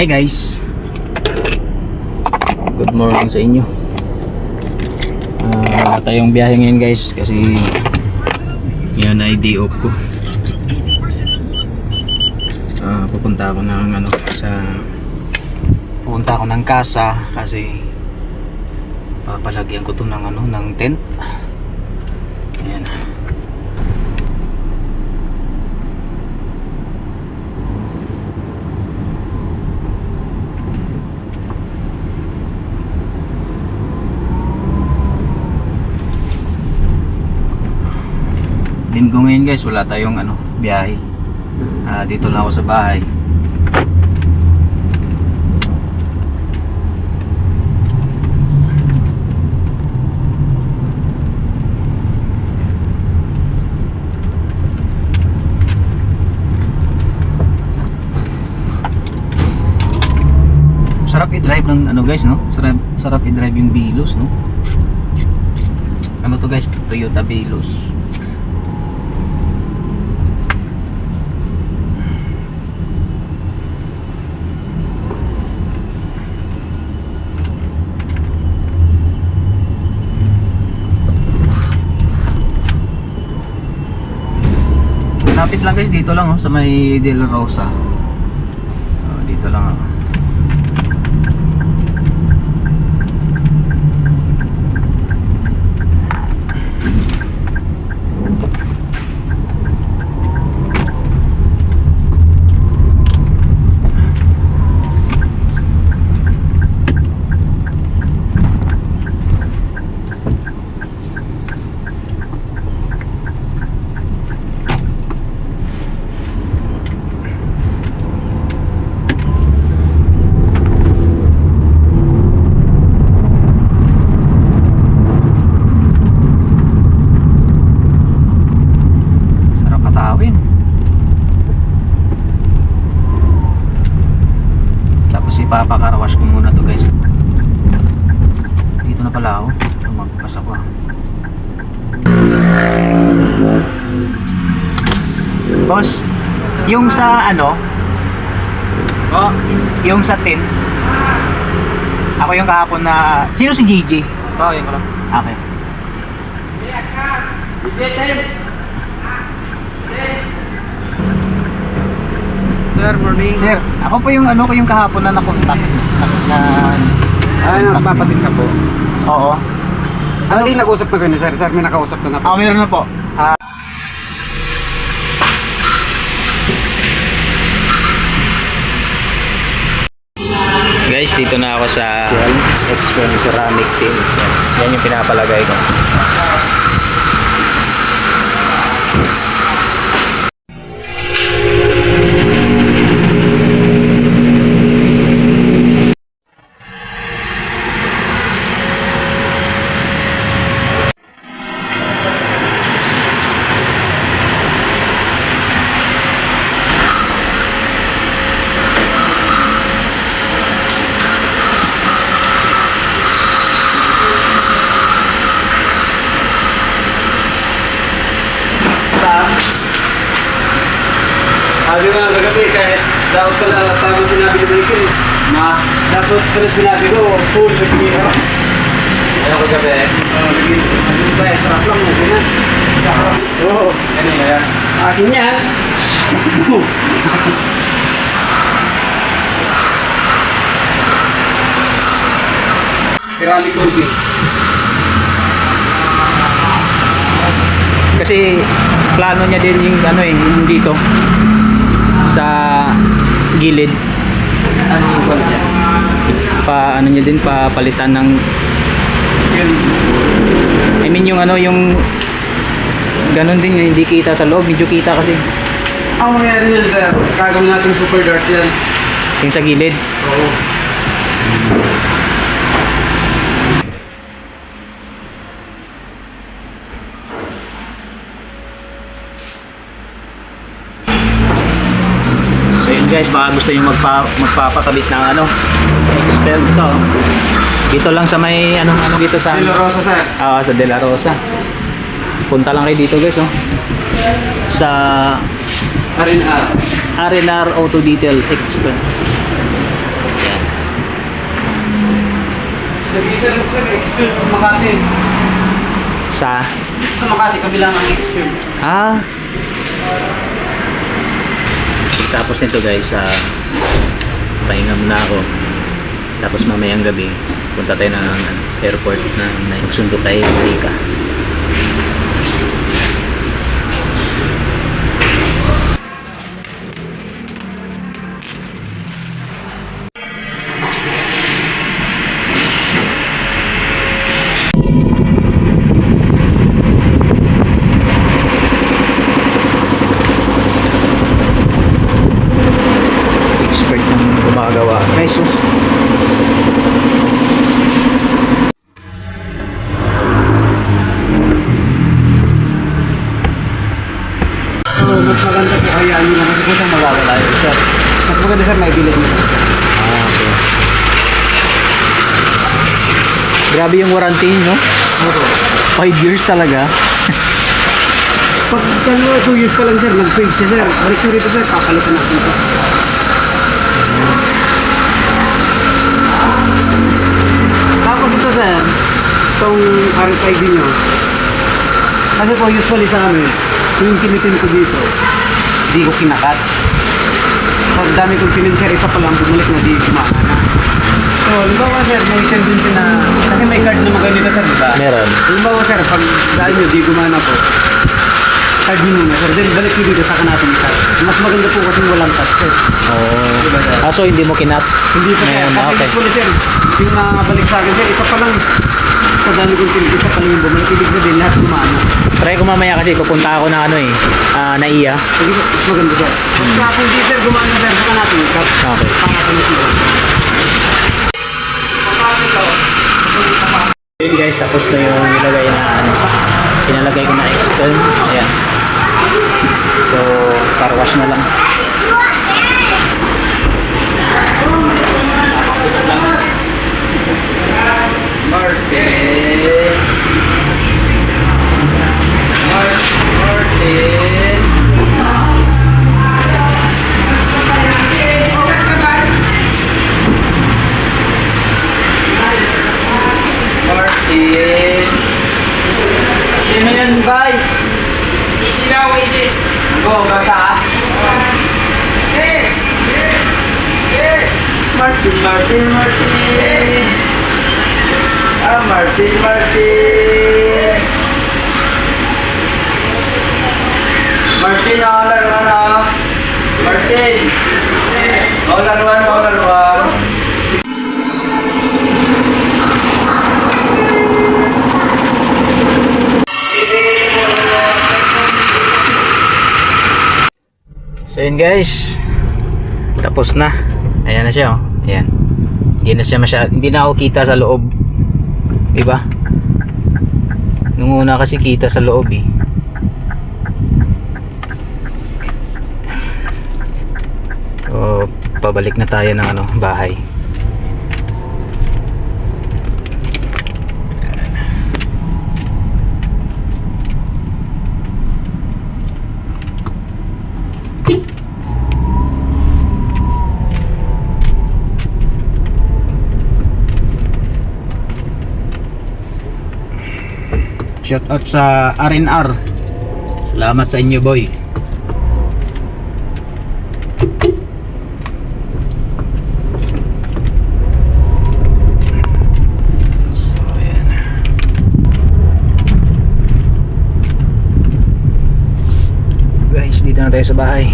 Hi guys, good morning sa inyo. Tayong biyahe ngayon guys kasi yun ay day off ko. Pupunta ako ng pupunta ako ng casa kasi papalagyan ko to ng tent. Ayan. Linggo ngayon guys, wala tayong biyahe. Dito lang ako sa bahay. Sarap i-drive ng guys, no? Sarap i-drive yung Veloz, no? Ano to guys? Toyota Veloz. Lapit lang guys, dito lang sa may De La Rosa. Dito lang ako. Papakarawash ko muna to guys. Dito na pala ako. Magpas ako. Boss, yung sa yung sa tin, ako yung kahapon na sino si Gigi? Yun ko lang. Okay. Sir, morning. Sir, ako po yung ko yung kahapon na nakontak Nagpapatid ka po. Oo. Hindi nag-usap na kayo, sir. Sir, may nakausap ka na po. Meron na po. Guys, dito na ako sa Expert Ceramic Tiles. Yan yung pinapalagay ko. Sabi nga kagabi, kahit dapat pala tama sinabi ni Michael, dapat pala sinabi ko, full nag-iha. Ayaw ko gabi, naging ba, sarap lang mo, ganyan. Oo, ganyan na yan. Akin yan. Ceramic coating. Kasi plano niya din yung yung dito sa gilid. Ano yung pala dyan? Niya din papalitan ng yung yung ganun din yung hindi kita sa loob, medyo kita kasi. Ang mangyari yan, sir, gagawin natin super dart yan. Yung sa gilid. Oo. Guys, baka gusto nyo magpapakabit ng expel to. Dito lang sa may dito sa De La Rosa, sir. Sa De La Rosa. Punta lang kayo dito guys, sa R&R R&R Auto Detail Expert. Nag-iisa lang sir, expert sa Makati. Sa? Sa Makati, kabilang ang expert. Ah. Tapos nito guys, pahinga muna ako. Tapos mamayang gabi, punta tayo ng airport na magsundo tayo sa Rika. Expert ng gumagawa. Nice oh. So, mas maganda po kaya yun lang kasi po siyang mawawala yun sir. Mas maganda sir, may bilis nito. Ah, okay. Grabe yung warranty, no? Opo. 5 years talaga. Pag 2 years pa lang sir, nag-fade siya sir. Balik sir ito sir, papalitan natin ito. Tapos ito sir, itong RFID nyo. Kasi po usually sa amin, yung kinitin ko dito, di ko kinakat. Pag dami kong pinin sir, isa pa lang bumalik na di kumahana. So, halimbawa sir, may tendency na, kasi may card naman kayo nito sir, diba? Meron. Halimbawa sir, pag dahil nyo di gumana po, card nyo muna sir, then balik nyo dito, saka natin i-card. Mas maganda po kasi walang touch sir. Oh. Diba, sir? Ah, so hindi mo kinat? Hindi po sir, Ngayon, kasi okay. usually sir, yung nakakabalik sa akin sir, isa pa lang, sa dami kong pinin, isa pa lang yung bumalik, ibig sabihin lahat gumana. Try ko mamaya kasi pupunta ako na ano naiya. Sige po, mas maganda sir. Pagka kung di sir, gumana sir, saka natin i-card. Okay. Pangalan na sila. Yun guys, tapos na yung nilagay na pinalagay ko na extern. Ayan. So, car wash na lang. Martin. Martin. Sino yan, bay? Hindi daw, hindi. Go, basa. Martin, Martin, Martin. Ah, Martin, Martin. Martin, laruan ah. Martin. Laruan, laruan. So yun guys, tapos na. Ayan na siya oh. Ayan. Hindi na ako kita sa loob. 'Di ba? Nung una kasi kita sa loob eh. So, pabalik na tayo ng bahay. Shout out sa R&R. Salamat sa inyo, boy. So, ayan. Guys, dito na tayo sa bahay.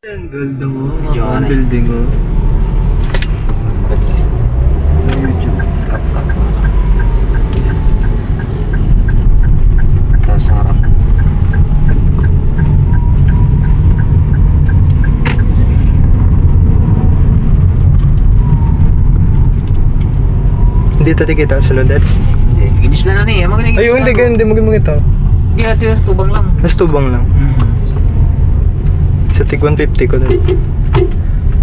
Ang ganda mo, Medyo ang ano eh. building mo. Sa YouTube. Tapos harap. Hindi tadi kita sa Lundet. Ginis na ni, amang naging. Ayun, hindi mo kita. Di ati tubang lang. Mas tubang lang. Sa tig 150 ko din.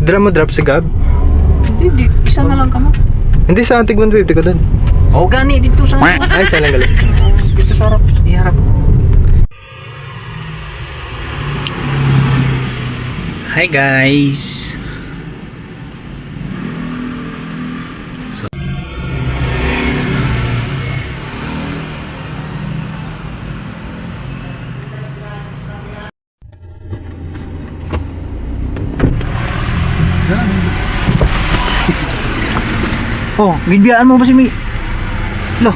Dra mo drop sa Gab? Hindi, isa na lang kamo. Hindi sa tig 150 ko din. O gani dito sa Ay, sa lang galit. dito sa harap, iharap. Hi guys. Oh, bibiyaan mo ba si Mi? Lo.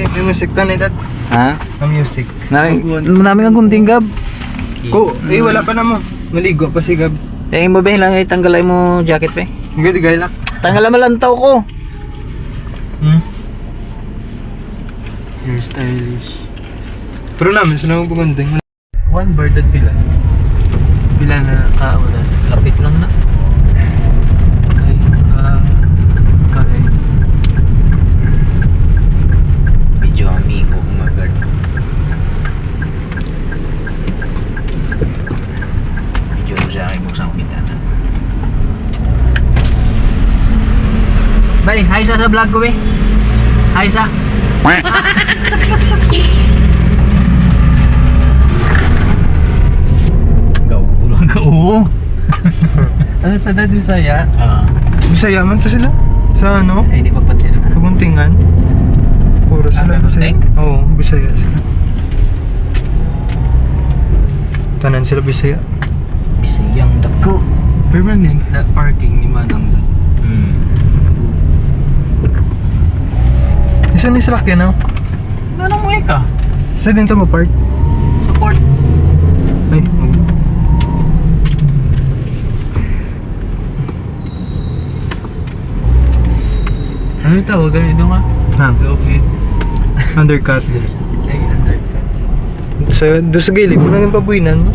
May music ta na dad. Ha? May music. Marami kang kunting gab. Ko, wala pa na mo. Maligo pa si Gab. Eh, mo ba lang tanggalay mo jacket pa? Hindi gaya lang. Tanggalan mo lantaw ko. You're stylish. Pero namin, sila mo pagandang. One bird at pila. Pila na oras. Lapit lang na. Okay. Okay. Medyo amigo kumagad. Medyo mo siya aking buksan ko bintana. Bay, hi sa vlog ko be. Hi sa. Oo. Ano sa dad Bisaya? Bisaya man to sila? Sa ano? Ay, di pa sila. Puguntingan? Puro sila Bisaya. Oo, Bisaya sila. Tanan sila Bisaya. Bisayang dako. Permanent na parking ni Manang dad. Isa ni sila kaya Anong mo ka? Isa din to ma-park? Support. Ay, Ano tawag ganito nga? Okay. Undercut. Ay, undercut. Doon sa gilid mo lang yung pabuinan mo.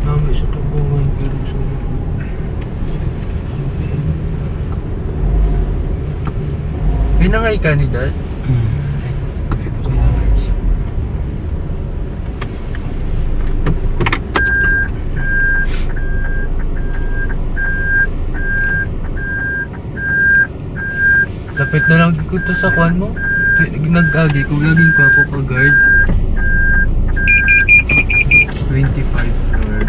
Mami, sa tubungan pero sa... May nangay ka ni Dad? Lapit na lang ko to sa kwan mo. Nag-agi ko, laging ko ako ka-guard. 25 floor.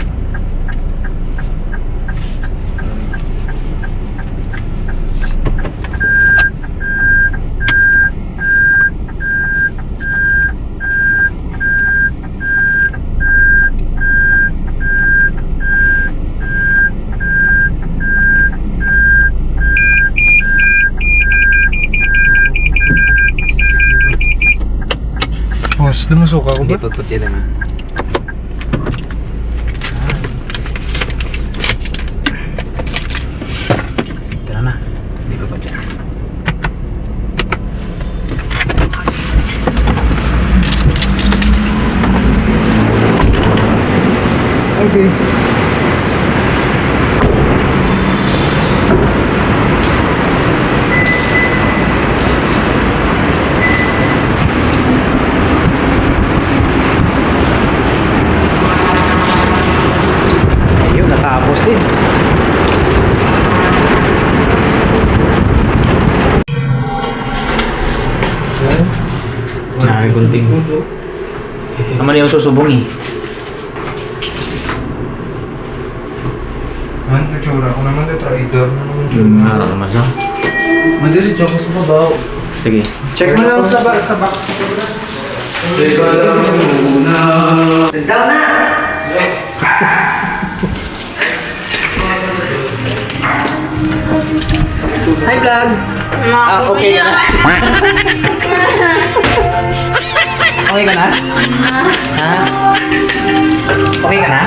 Boss, lumusuka ako Hindi ba? pagputi lang. Tara na. Hindi ko pa dyan. Okay. Ayun, natapos din. Marami gunting. Naman yung susubong eh. Man, nagsura ko naman ito, trader. Naman siya. Madiretso ako sa babaw. Sige. Check mo lang sa box. Teka lang muna. Hi vlog! Okay ka na? Okay ka na? Ha? Okay ka na?